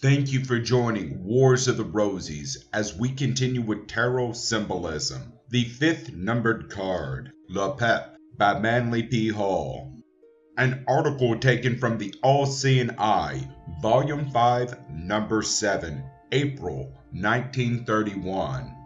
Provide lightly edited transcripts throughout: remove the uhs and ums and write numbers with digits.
Thank you for joining Wars of the Rosies as we continue with Tarot Symbolism. The 5th numbered card, Pape by Manly P. Hall. An article taken from the All-Seeing Eye, Volume 5, Number 7, April 1931.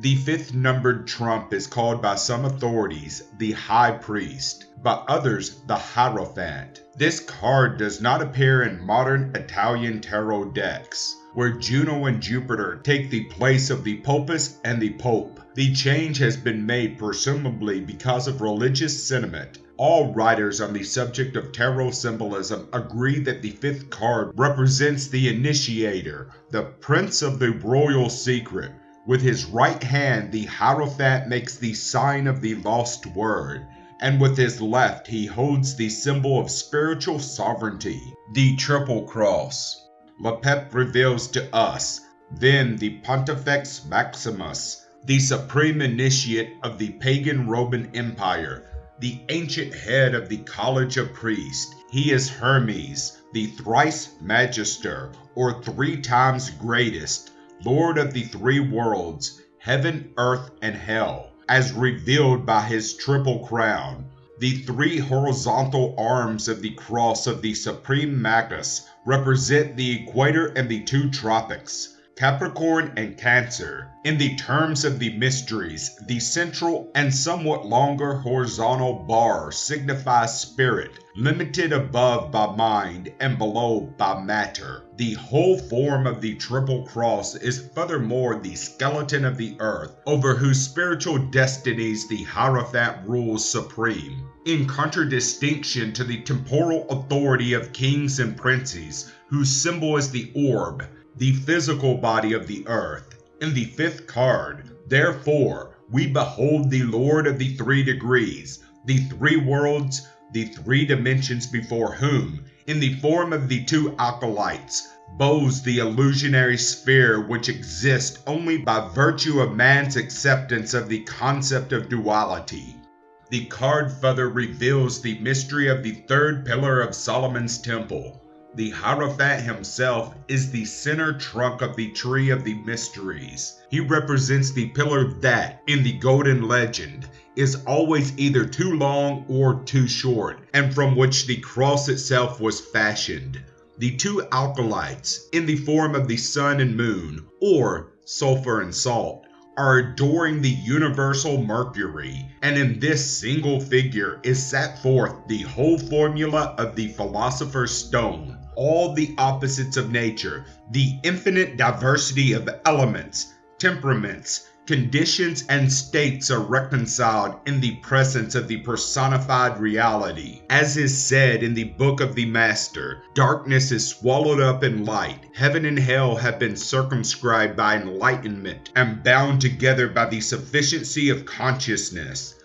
The 5th numbered trump is called by some authorities the High Priest, by others the Hierophant. This card does not appear in modern Italian tarot decks, where Juno and Jupiter take the place of the Popus and the Pope. The change has been made presumably because of religious sentiment. All writers on the subject of tarot symbolism agree that the 5th card represents the Initiator, the Prince of the Royal Secret. With his right hand, the Hierophant makes the sign of the lost word, and with his left he holds the symbol of spiritual sovereignty, the Triple Cross. Pape reveals to us, then the Pontifex Maximus, the supreme initiate of the pagan Roman Empire, the ancient head of the College of Priests. He is Hermes, the thrice Magister, or 3 times greatest, Lord of the 3 worlds, heaven, earth, and hell, as revealed by his triple crown. The 3 horizontal arms of the cross of the Supreme Magus represent the equator and the 2 tropics, Capricorn and Cancer. In the terms of the mysteries, the central and somewhat longer horizontal bar signifies spirit, limited above by mind and below by matter. The whole form of the Triple Cross is furthermore the skeleton of the earth, over whose spiritual destinies the Hierophant rules supreme, in contradistinction to the temporal authority of kings and princes, whose symbol is the orb, the physical body of the earth. In the 5th card, therefore, we behold the Lord of the 3 degrees, the 3 worlds, the 3 dimensions before whom, in the form of the 2 acolytes, bows the illusionary sphere which exists only by virtue of man's acceptance of the concept of duality. The card further reveals the mystery of the 3rd pillar of Solomon's temple. The Hierophant himself is the center trunk of the tree of the mysteries. He represents the pillar that, in the golden legend, is always either too long or too short, and from which the cross itself was fashioned. The 2 acolytes, in the form of the sun and moon, or sulfur and salt, are adoring the universal Mercury, and in this single figure is set forth the whole formula of the Philosopher's Stone. All the opposites of nature, the infinite diversity of elements, temperaments, conditions, and states are reconciled in the presence of the personified reality. As is said in the Book of the Master, darkness is swallowed up in light. Heaven and hell have been circumscribed by enlightenment and bound together by the sufficiency of consciousness.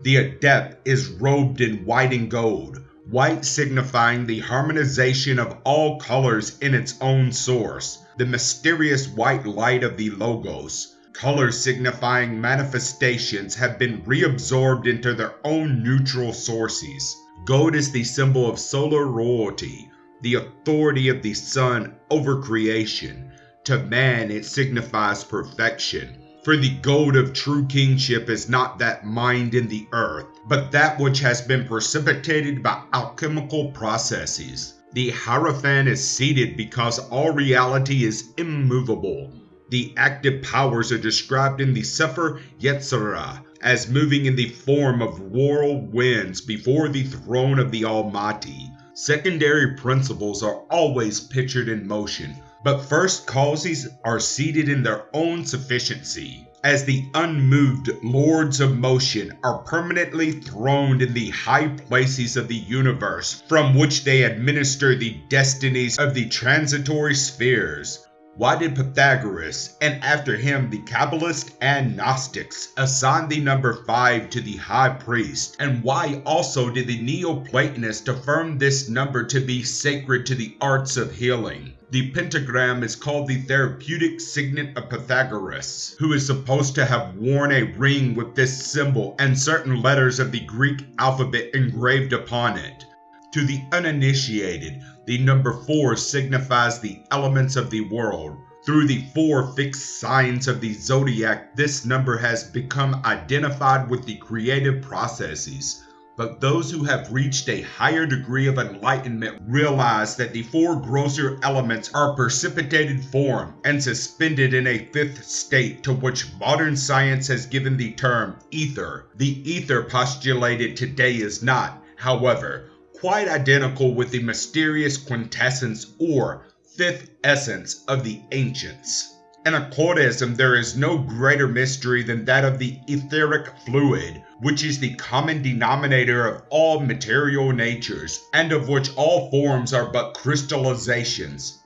The adept is robed in white and gold, white signifying the harmonization of all colors in its own source, the mysterious white light of the Logos. Colors signifying manifestations have been reabsorbed into their own neutral sources. Gold is the symbol of solar royalty, the authority of the sun over creation. To man it signifies perfection. For the gold of true kingship is not that mined in the earth, but that which has been precipitated by alchemical processes. The Hierophant is seated because all reality is immovable. The active powers are described in the Sefer Yetzirah as moving in the form of whirlwinds before the throne of the Almighty. Secondary principles are always pictured in motion, but first causes are seated in their own sufficiency, as the unmoved lords of motion are permanently throned in the high places of the universe, from which they administer the destinies of the transitory spheres. Why did Pythagoras, and after him the Kabbalists and Gnostics, assign the number 5 to the high priest? And why also did the Neoplatonists affirm this number to be sacred to the arts of healing? The pentagram is called the therapeutic signet of Pythagoras, who is supposed to have worn a ring with this symbol and certain letters of the Greek alphabet engraved upon it. To the uninitiated, the number 4 signifies the elements of the world. Through the 4 fixed signs of the zodiac, this number has become identified with the creative processes. But those who have reached a higher degree of enlightenment realize that the 4 grosser elements are precipitated form and suspended in a 5th state, to which modern science has given the term ether. The ether postulated today is not, however, quite identical with the mysterious quintessence or 5th essence of the ancients. In occultism, there is no greater mystery than that of the etheric fluid, which is the common denominator of all material natures, and of which all forms are but crystallizations.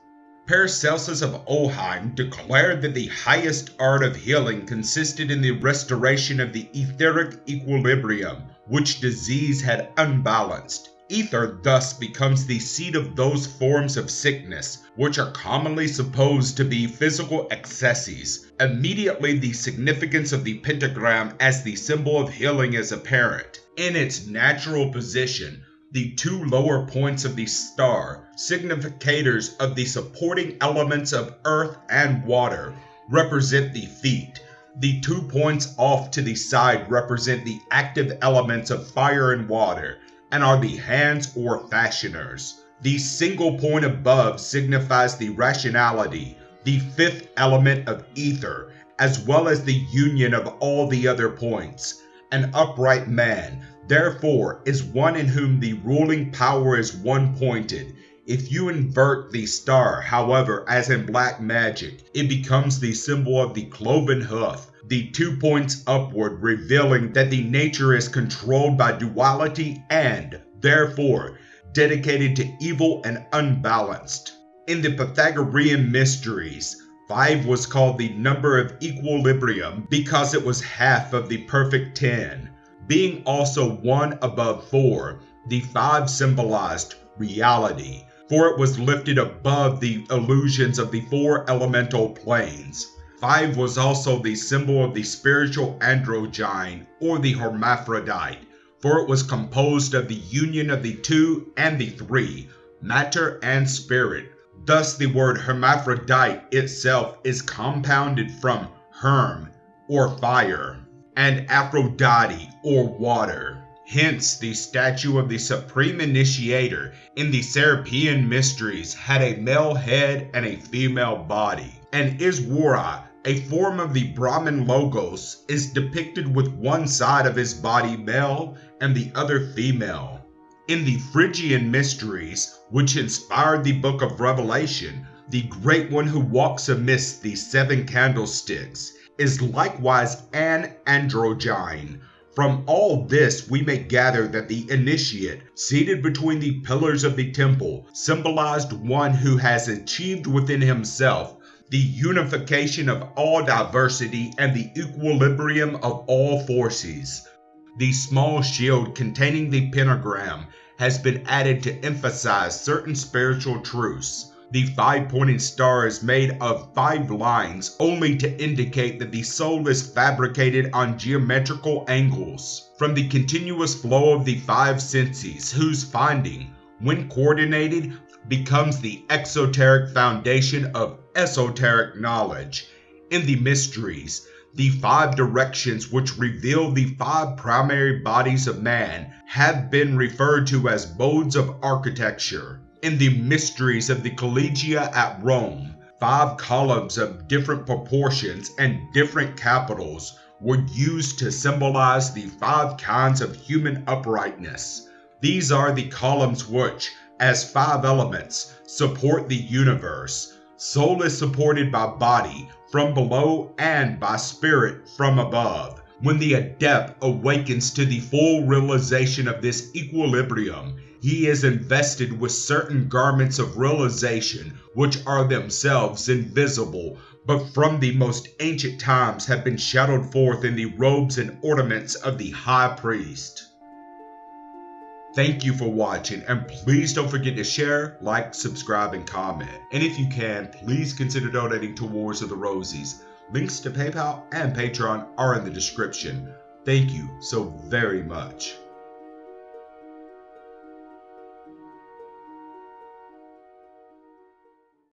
Paracelsus of Oheim declared that the highest art of healing consisted in the restoration of the etheric equilibrium, which disease had unbalanced. Ether thus becomes the seat of those forms of sickness which are commonly supposed to be physical excesses. Immediately the significance of the pentagram as the symbol of healing is apparent. In its natural position, the 2 lower points of the star, significators of the supporting elements of earth and water, represent the feet. The 2 points off to the side represent the active elements of fire and water, and are the hands or fashioners. The single point above signifies the rationality, the 5th element of ether, as well as the union of all the other points. An upright man, therefore, is one in whom the ruling power is one-pointed. If you invert the star, however, as in black magic, it becomes the symbol of the cloven hoof, the 2 points upward, revealing that the nature is controlled by duality and, therefore, dedicated to evil and unbalanced. In the Pythagorean mysteries, 5 was called the number of equilibrium because it was half of the perfect 10. Being also 1 above 4, the 5 symbolized reality, for it was lifted above the illusions of the 4 elemental planes. 5 was also the symbol of the spiritual androgyne, or the hermaphrodite, for it was composed of the union of the 2 and the 3, matter and spirit. Thus the word hermaphrodite itself is compounded from herm, or fire, and Aphrodite, or water. Hence, the statue of the Supreme Initiator in the Serapean Mysteries had a male head and a female body. And Iswara, a form of the Brahman Logos, is depicted with one side of his body male and the other female. In the Phrygian Mysteries, which inspired the book of Revelation, the Great One who walks amidst the 7 candlesticks is likewise an androgyne. From all this we may gather that the initiate, seated between the pillars of the temple, symbolized one who has achieved within himself the unification of all diversity and the equilibrium of all forces. The small shield containing the pentagram has been added to emphasize certain spiritual truths. The 5-pointed star is made of 5 lines only to indicate that the soul is fabricated on geometrical angles from the continuous flow of the 5 senses, whose finding, when coordinated, becomes the exoteric foundation of esoteric knowledge. In the mysteries, the 5 directions which reveal the 5 primary bodies of man have been referred to as modes of architecture. In the mysteries of the Collegia at Rome, 5 columns of different proportions and different capitals were used to symbolize the 5 kinds of human uprightness. These are the columns which, as 5 elements, support the universe. Soul is supported by body from below and by spirit from above. When the adept awakens to the full realization of this equilibrium, He is invested with certain garments of realization which are themselves invisible, but from the most ancient times have been shadowed forth in the robes and ornaments of the High Priest. Thank you for watching, and please don't forget to share, like, subscribe, and comment. And if you can, please consider donating to Wars of the Rosies. Links to PayPal and Patreon are in the description. Thank you so very much.